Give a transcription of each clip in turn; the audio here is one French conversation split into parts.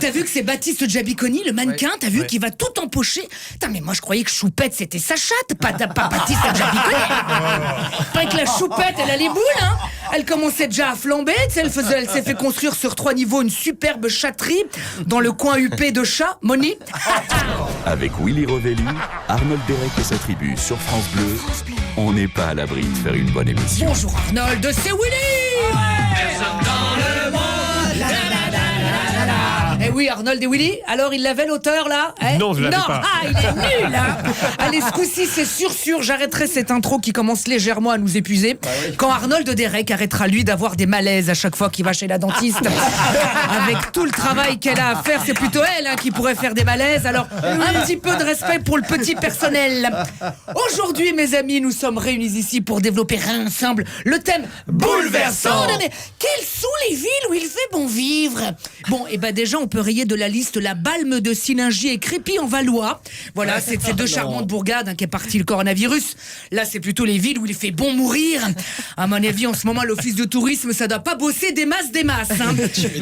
T'as vu que c'est Baptiste Giabiconi, le mannequin, t'as vu qu'il va tout empocher. Putain, mais moi je croyais que Choupette c'était sa chatte, pas Baptiste Giabiconi. Pas que la Choupette, elle a les boules, hein. Elle commençait déjà à flamber, tu sais, elle s'est fait construire sur 3 niveaux une superbe chatterie dans le coin huppé de chat, Moni. Avec Willy Rovelli, Arnold Derek et sa tribu sur France Bleu, on n'est pas à l'abri de faire une bonne émission. Bonjour Arnold, c'est Willy. Eh oui, Arnold et Willy, alors il l'avait l'auteur là, hein? Non, je l'avais pas. Ah, il est nul, hein. Allez, ce coup-ci, c'est sûr, j'arrêterai cette intro qui commence légèrement à nous épuiser. Quand Arnold Derek arrêtera, lui, d'avoir des malaises à chaque fois qu'il va chez la dentiste. Avec tout le travail qu'elle a à faire, c'est plutôt elle qui pourrait faire des malaises. Alors, un petit peu de respect pour le petit personnel. Aujourd'hui, mes amis, nous sommes réunis ici pour développer ensemble le thème bouleversant. Mais quelles sont les villes où il fait bon vivre? Bon, et ben déjà, on peut rayer de la liste la Balme de Sillingy et Crépy en Valois. Voilà, c'est ces deux charmantes bourgades qui est parti le coronavirus. Là, c'est plutôt les villes où il fait bon mourir. À mon avis, en ce moment, l'office de tourisme, ça doit pas bosser des masses. Hein.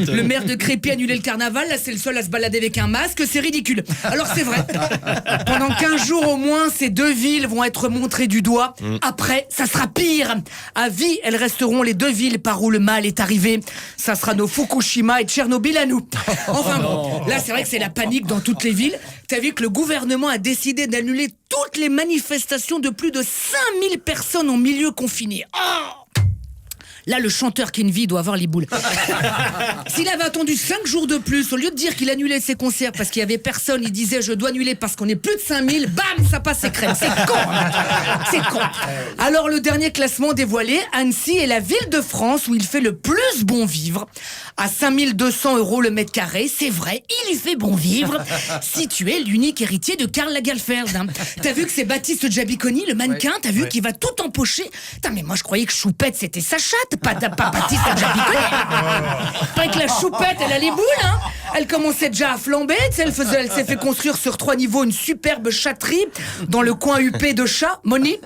Le maire de Crépy a annulé le carnaval. Là, c'est le seul à se balader avec un masque. C'est ridicule. Alors, c'est vrai. Pendant 15 jours au moins, ces deux villes vont être montrées du doigt. Après, ça sera pire. À vie, elles resteront les deux villes par où le mal est arrivé. Ça sera nos Fukushima et Tchernobyl à nous. Enfin bon, là c'est vrai que c'est la panique dans toutes les villes. T'as vu que le gouvernement a décidé d'annuler toutes les manifestations de plus de 5000 personnes en milieu confiné. Oh, là, le chanteur Kenvi doit avoir les boules. S'il avait attendu 5 jours de plus, au lieu de dire qu'il annulait ses concerts parce qu'il y avait personne, il disait je dois annuler parce qu'on est plus de 5000, bam, ça passe crème. C'est con, hein. C'est con. Alors, le dernier classement dévoilé, Annecy est la ville de France où il fait le plus bon vivre. À 5200 € le mètre carré, c'est vrai, il y fait bon vivre. Si tu es l'unique héritier de Karl Lagerfeld. Hein. T'as vu que c'est Baptiste Giabiconi, le mannequin, t'as vu qu'il va tout empocher. Putain, mais moi je croyais que Choupette c'était sa chatte, pas Baptiste Giabiconi. Pas que la Choupette, elle a les boules, hein. Elle commençait déjà à flamber, tu sais, elle s'est fait construire sur 3 niveaux une superbe chatterie dans le coin huppé de chat, Moni.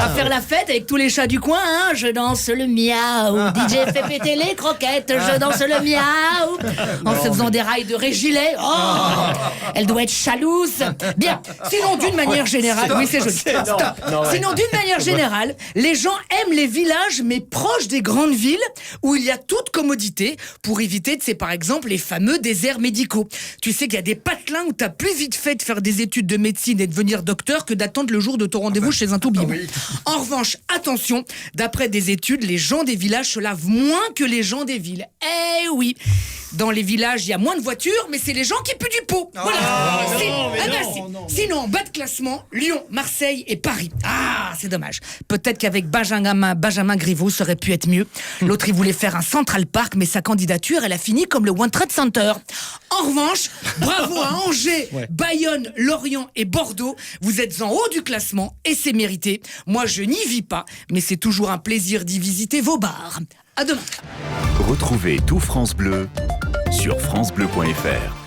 À faire la fête avec tous les chats du coin, hein. Je danse le miaou, DJ fait péter les croquettes, je danse le miaou. En se faisant des rails de Régilet. Oh, elle doit être jalouse. Bien, sinon d'une manière générale, oui c'est joli. Sinon d'une manière générale, les gens aiment les villages mais proches des grandes villes où il y a toute commodité pour éviter, tu sais, par exemple, les fameux déserts médicaux. Tu sais qu'il y a des patelins où t'as plus vite fait de faire des études de médecine et de devenir docteur que d'attendre le jour de ton rendez-vous chez un toubib. En revanche, attention, d'après des études, les gens des villages se lavent moins que les gens des villes. Eh oui, dans les villages, il y a moins de voitures, mais c'est les gens qui puent du pot. Voilà. Sinon, en bas de classement, Lyon, Marseille et Paris. Ah, c'est dommage. Peut-être qu'avec Benjamin Griveaux, ça aurait pu être mieux. L'autre, il voulait faire un Central Park, mais sa candidature, elle a fini comme le One Trade Center. En revanche, bravo à Angers, Bayonne, Lorient et Bordeaux. Vous êtes en haut du classement et c'est mérité. Moi, je n'y vis pas, mais c'est toujours un plaisir d'y visiter vos bars. À demain. Retrouvez tout France Bleu sur francebleu.fr.